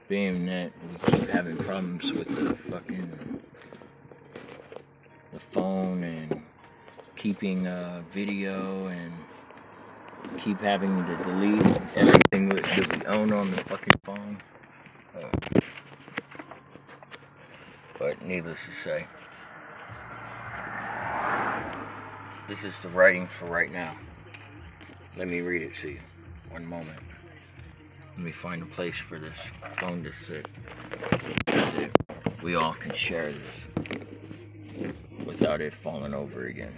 being that we keep having problems with the phone and keeping video and keep having to delete everything that we own on the fucking phone. But needless to say, this is the writing for right now. Let me read it to you. One moment. Let me find a place for this phone to sit. So we all can share this without it falling over again.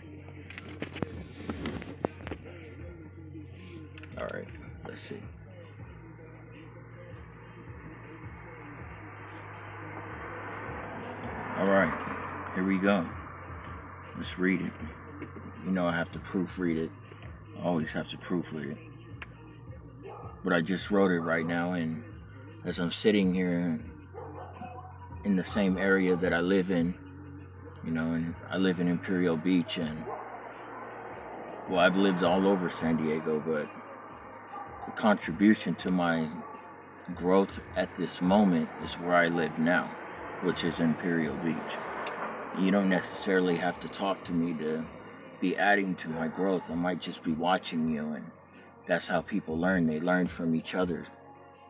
Alright, let's see. Alright, here we go. Let's read it. You know I have to proofread it. I always have to proofread it. But I just wrote it right now, and as I'm sitting here in the same area that I live in, you know, and I live in Imperial Beach, and well, I've lived all over San Diego, but the contribution to my growth at this moment is where I live now, which is Imperial Beach. You don't necessarily have to talk to me to be adding to my growth. I might just be watching you, and that's how people learn. They learn from each other,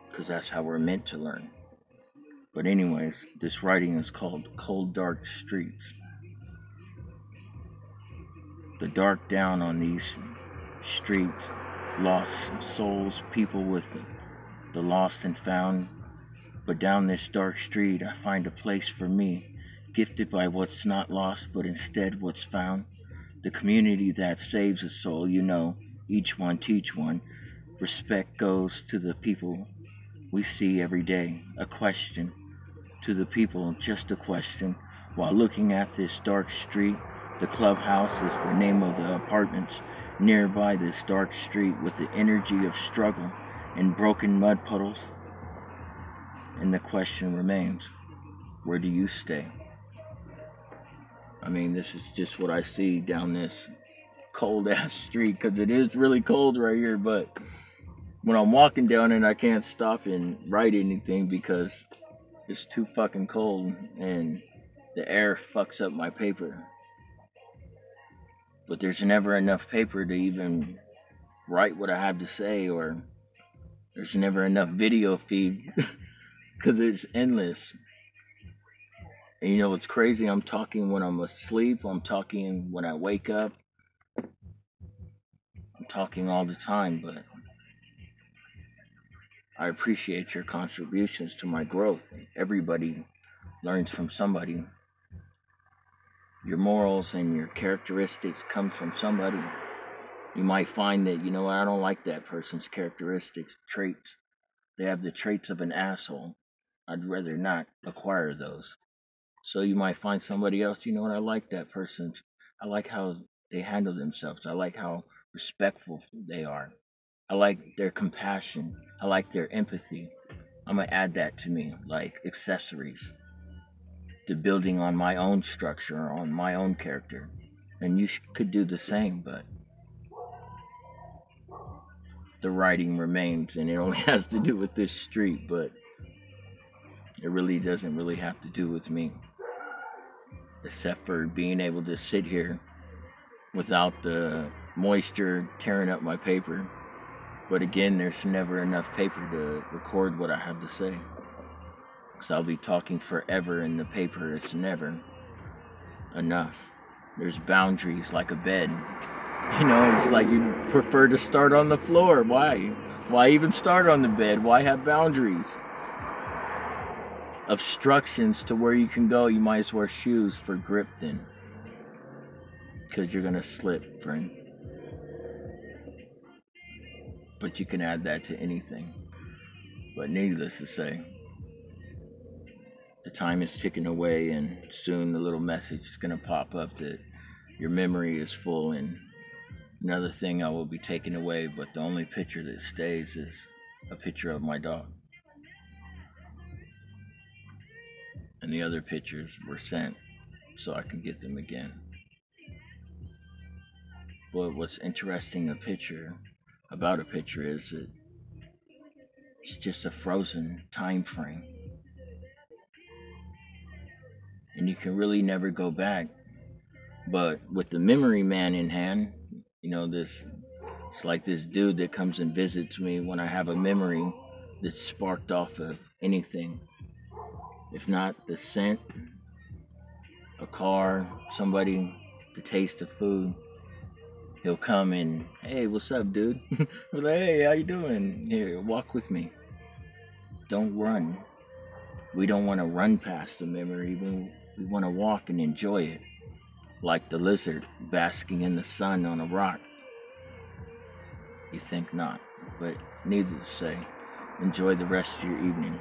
because that's how we're meant to learn. But anyways, this writing is called Cold Dark Streets. The dark down on these streets, lost souls, people with the lost and found. But down this dark street I find a place for me, gifted by what's not lost, but instead what's found. The community that saves a soul, you know, each one teach one. Respect goes to the people we see every day. A question to the people, just a question. While looking at this dark street, the clubhouse is the name of the apartments nearby this dark street, with the energy of struggle and broken mud puddles. And the question remains, where do you stay? I mean, this is just what I see down this cold ass street, because it is really cold right here, but when I'm walking down it, I can't stop and write anything because it's too fucking cold and the air fucks up my paper. But there's never enough paper to even write what I have to say, or there's never enough video feed because it's endless. And you know what's crazy? I'm talking when I'm asleep, I'm talking when I wake up, I'm talking all the time, but I appreciate your contributions to my growth. Everybody learns from somebody. Your morals and your characteristics come from somebody. You might find that, you know, I don't like that person's characteristics, traits. They have the traits of an asshole. I'd rather not acquire those. So you might find somebody else, you know what, I like that person. I like how they handle themselves. I like how respectful they are. I like their compassion. I like their empathy. I'm going to add that to me, like accessories to building on my own structure, on my own character. And you could do the same, but the writing remains, and it only has to do with this street, but it really doesn't really have to do with me, except for being able to sit here without the moisture tearing up my paper. But again, there's never enough paper to record what I have to say, because I'll be talking forever in the paper. It's never enough. There's boundaries like a bed. You know, it's like you prefer to start on the floor. Why? Why even start on the bed? Why have boundaries? Obstructions to where you can go. You might as well wear shoes for grip then, because you're gonna slip, friend. But you can add that to anything. But needless to say, the time is ticking away, and soon the little message is gonna pop up that your memory is full, and another thing I will be taking away, but the only picture that stays is a picture of my dog. And the other pictures were sent so I can get them again. But what's interesting about a picture is that It's just a frozen time frame. And you can really never go back. But with the memory man in hand, it's like this dude that comes and visits me when I have a memory that's sparked off of anything. If not the scent, a car, somebody, the taste of food, he'll come and, hey, what's up, dude? I'm like, hey, how you doing? Here, walk with me. Don't run. We don't want to run past the memory. We want to walk and enjoy it, like the lizard basking in the sun on a rock. You think not, but needless to say, enjoy the rest of your evening.